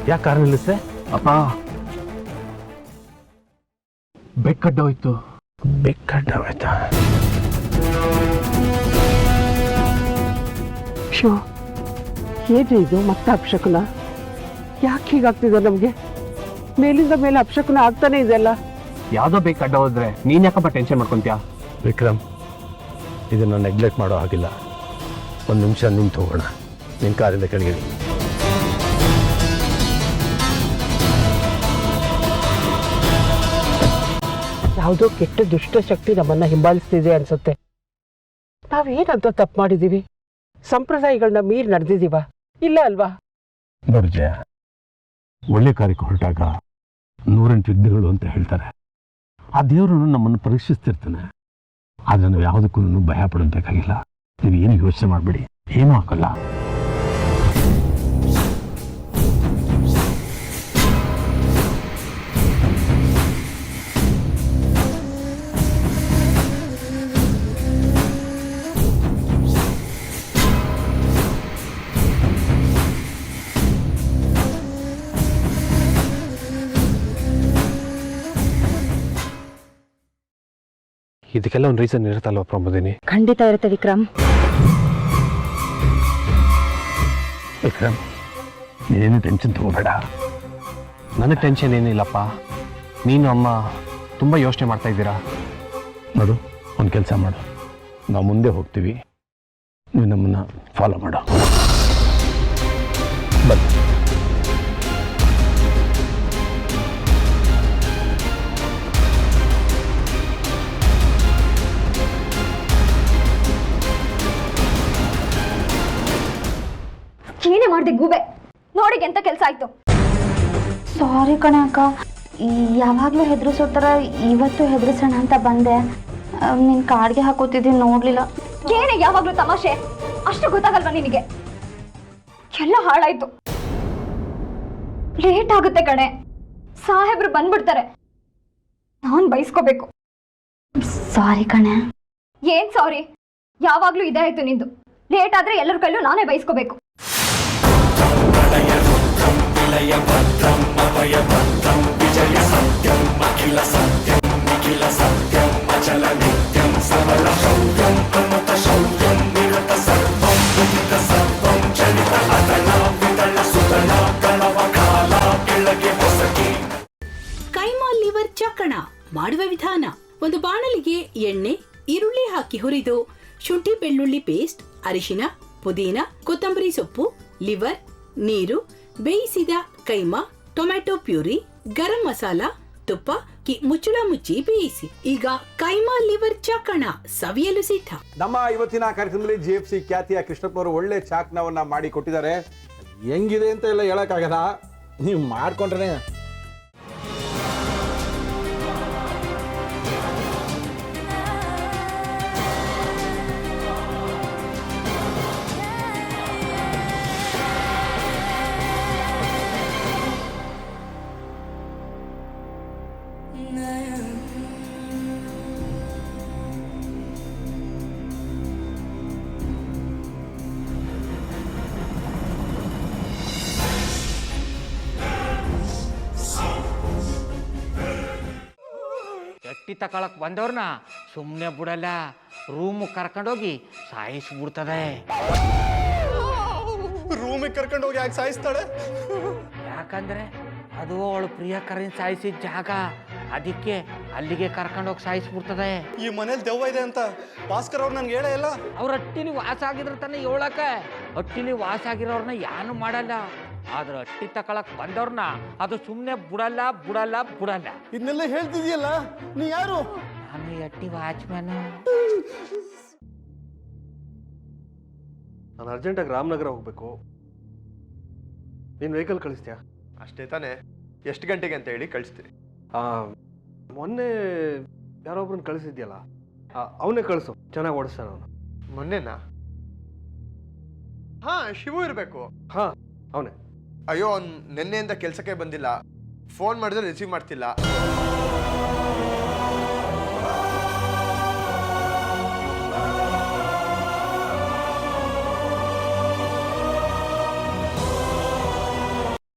ಯಾಕೆ ಕಾರ್ ನಿಲ್ಲಿಸ್ದೆ? ಅಪ್ಪ ಬೆಕ್ಕಡ್ಡ ಹೋಯ್ತು. ಬೆಕ್ಕಡ್ಡ ಹೋಯ್ತಾ? ಶೋ ಏನ್ರಿ ಇದು ಮತ್ತೆ ಅಪಶಕುನ? ಯಾಕೆ ಹೀಗಾಗ್ತಿದೆ ನಮ್ಗೆ? ಮೇಲಿಂದ ಮೇಲೆ ಅಪಶಕುನ ಆಗ್ತಾನೆ ಇದೆಲ್ಲ. ಯಾವ್ದೋ ಬೆಕ್ಕಡ್ಡ ಹೋದ್ರೆ ನೀನ್ ಯಾಕಪ್ಪ ಟೆನ್ಷನ್ ಮಾಡ್ಕೊಂತೀಯ? ವಿಕ್ರಮ್, ಇದನ್ನು ನೆಗ್ಲೆಕ್ಟ್ ಮಾಡೋ ಹಾಗಿಲ್ಲ. ಒಂದು ನಿಮಿಷ ನಿಂತು ಹೋಗೋಣ. ನಿನ್ನ ಕಾರಿಂದ ಕೆಳಗೆ ಯಾವುದೋ ಕೆಟ್ಟ ದುಷ್ಟ ಶಕ್ತಿ ನಮ್ಮನ್ನ ಹಿಂಬಾಲಿಸ್ತಿದೆ ಅನ್ಸುತ್ತೆ. ನಾವೇನಂತ ತಪ್ಪು ಮಾಡಿದೀವಿ? ಸಂಪ್ರದಾಯಗಳನ್ನ ಮೀರಿ ನಡೆದಿದೀವ? ಇಲ್ಲ ಅಲ್ವಾ? ನೋಡು ಜಯ, ಒಳ್ಳೆ ಕಾರ್ಯಕ್ಕೆ ಹೊರಟಾಗ 108 ವಿಘ್ನಗಳು ಅಂತ ಹೇಳ್ತಾರೆ. ಆ ದೇವರು ನಮ್ಮನ್ನು ಪರೀಕ್ಷಿಸ್ತಿರ್ತಾನೆ. ಆದರೆ ನಾವು ಯಾವುದಕ್ಕೂ ಭಯ ಪಡಬೇಕಾಗಿಲ್ಲ. ನೀವು ಏನು ಯೋಚನೆ ಮಾಡಬೇಡಿ, ಏನೂ ಆಗಲ್ಲ. ಇದಕ್ಕೆಲ್ಲ ಒಂದು ರೀಸನ್ ಇರುತ್ತಲ್ವ ಪ್ರಮೋದಿನಿ? ಖಂಡಿತ ಇರುತ್ತೆ ವಿಕ್ರಮ್. ವಿಕ್ರಮ್, ನೀನೇನು ಟೆನ್ಷನ್ ತಗೋಬೇಡ. ನನಗೆ ಟೆನ್ಷನ್ ಏನಿಲ್ಲಪ್ಪ. ನೀನು ಅಮ್ಮ ತುಂಬ ಯೋಚನೆ ಮಾಡ್ತಾ ಇದ್ದೀರಾ. ನೋಡು, ಒಂದು ಕೆಲಸ ಮಾಡು. ನಾವು ಮುಂದೆ ಹೋಗ್ತೀವಿ, ನೀವು ನಮ್ಮನ್ನು ಫಾಲೋ ಮಾಡು. ಬನ್ನಿ. ಏನೇ ಮಾಡಿದೆ ಗೂಬೆ? ನೋಡಿ ಎಂತ ಕೆಲಸ ಆಯ್ತು. ಸಾರಿ ಕಣೆ ಅಕ್ಕ, ಯಾವಾಗಲೂ ಹೆದರಿಸೋತರ ಇವತ್ತು ಹೆದರಿಸೋಣ ಅಂತ ಬಂದೆ. ನಿನ್ ಕಾಡ್ಗೆ ಹಾಕೋತಿದ್ದೀನಿ, ನೋಡ್ಲಿಲ್ಲ. ಏನೇ ಯಾವಾಗ್ಲೂ ತಮಾಷೆ? ಅಷ್ಟು ಗೊತ್ತಾಗಲ್ವಾ ನಿನಗೆ? ಎಲ್ಲ ಹಾಳಾಯ್ತು. ಲೇಟ್ ಆಗುತ್ತೆ ಕಣೆ, ಸಾಹೇಬ್ರು ಬಂದ್ಬಿಡ್ತಾರೆ. ನಾನ್ ಬೈಸ್ಕೋಬೇಕು. ಸಾರಿ ಕಣೆ. ಏನ್ ಸಾರಿ? ಯಾವಾಗ್ಲೂ ಇದೇ ಆಯ್ತು ನಿಂದು. ಲೇಟ್ ಆದ್ರೆ ಎಲ್ಲರ ಕೈಲೂ ನಾನೇ ಬೈಸ್ಕೋಬೇಕು. ಕೈಮಾ ಲಿವರ್ ಚಕ್ಕಣ ಮಾಡುವ ವಿಧಾನ: ಒಂದು ಬಾಣಲಿಗೆ ಎಣ್ಣೆ, ಈರುಳ್ಳಿ ಹಾಕಿ ಹುರಿದು ಶುಂಠಿ ಬೆಳ್ಳುಳ್ಳಿ ಪೇಸ್ಟ್, ಅರಿಶಿನ, ಪುದೀನ, ಕೊತ್ತಂಬರಿ ಸೊಪ್ಪು, ಲಿವರ್, ನೀರು, ಬೇಯಿಸಿದ ಕೈಮಾ, ಟೊಮ್ಯಾಟೊ ಪ್ಯೂರಿ, ಗರಂ ಮಸಾಲ, ತುಪ್ಪ ಮುಚ್ಚಳ ಮುಚ್ಚಿ ಬೇಯಿಸಿ. ಈಗ ಕೈಮಾ ಲಿವರ್ ಚಾಕಣ ಸವಿಯಲು ಸಿದ್ಧ. ನಮ್ಮ ಇವತ್ತಿನ ಕಾರ್ಯಕ್ರಮದಲ್ಲಿ GFC ಖ್ಯಾತಿಯ ಕೃಷ್ಣಪ್ಪ ಅವರು ಒಳ್ಳೆ ಚಾಕ್ನವನ್ನ ಮಾಡಿ ಕೊಟ್ಟಿದ್ದಾರೆ. ಹೆಂಗಿದೆ ಅಂತ ಎಲ್ಲ ಹೇಳಕ್ಕಾಗಲ್ಲ, ನೀವು ಮಾಡ್ಕೊಂಡ್ರೆ. ಎಟ್ಟಿ ತಕೊಳಕ್ ಬಂದವ್ರನ್ನ ಸುಮ್ಮನೆ ಬಿಡಲ್ಲ, ರೂಮ್ ಕರ್ಕೊಂಡೋಗಿ ಸಾಯಿಸ್ಬಿಡ್ತದೆ. ರೂಮಿಗೆ ಕರ್ಕೊಂಡು ಹೋಗಿ ಯಾಕೆ ಸಾಯಿಸ್ತಾಳೆ? ಯಾಕಂದ್ರೆ ಅದು ಅವಳು ಪ್ರಿಯಕರನ್ ಸಾಯಿಸಿದ ಜಾಗ, ಅದಕ್ಕೆ ಅಲ್ಲಿಗೆ ಕರ್ಕೊಂಡೋಗಿ ಸಾಯಿಸ್ಬಿಡ್ತದೆ. ಈ ಮನೇಲಿ ದೆವ್ವ ಇದೆ ಅಂತ ಭಾಸ್ಕರ್ ಅವ್ರು ನನ್ಗೆ ಹೇಳೇ ಇಲ್ಲ. ಅವ್ರ ಹಟ್ಟಿಲಿ ವಾಸ ಆಗಿದ್ರೆ ತಾನೆ ಹೇಳಕ. ಹಟ್ಟಿಲಿ ವಾಸ ಆಗಿರೋರ್ನ ಯಾನು ಮಾಡಲ್ಲ, ಆದ್ರೆ ಹಟ್ಟಿ ತಕೊಳಕ್ ಬಂದವ್ರನ್ನ ಅದು ಸುಮ್ಮನೆ ಬಿಡಲ್ಲ ಬಿಡಲ್ಲ ಬಿಡಲ್ಲ. ಇದನ್ನೆಲ್ಲ ಹೇಳ್ತಿದ್ಯಲ್ಲ, ನೀ ಯಾರು? ನಾನು ಹಟ್ಟಿ ವಾಚ್ಮ್ಯಾನು. ನಾನು ಅರ್ಜೆಂಟಾಗಿ ರಾಮನಗರ ಹೋಗ್ಬೇಕು. ನೀನು ವೆಹಿಕಲ್ ಕಳಿಸ್ತೀಯಾ? ಅಷ್ಟೇ ತಾನೆ. ಎಷ್ಟು ಗಂಟೆಗೆ ಅಂತ ಹೇಳಿ ಕಳಿಸ್ತೀನಿ. ಮೊನ್ನೆ ಯಾರೊಬ್ರನ್ನ ಕಳಿಸಿದ್ಯಲ್ಲ, ಅವನೇ ಕಳಿಸು, ಚೆನ್ನಾಗಿ ಓಡಿಸ್ತಾನೆ ಅವನು. ಮೊನ್ನೆನಾ? ಹಾ, ಶಿವು ಇರಬೇಕು. ಹಾ, ಅವನೇ. ಅಯ್ಯೋ, ಅವ್ನು ನಿನ್ನೆಯಿಂದ ಕೆಲಸಕ್ಕೆ ಬಂದಿಲ್ಲ. ಫೋನ್ ಮಾಡಿದ್ರೆ ರಿಸೀವ್ ಮಾಡ್ತಿಲ್ಲ.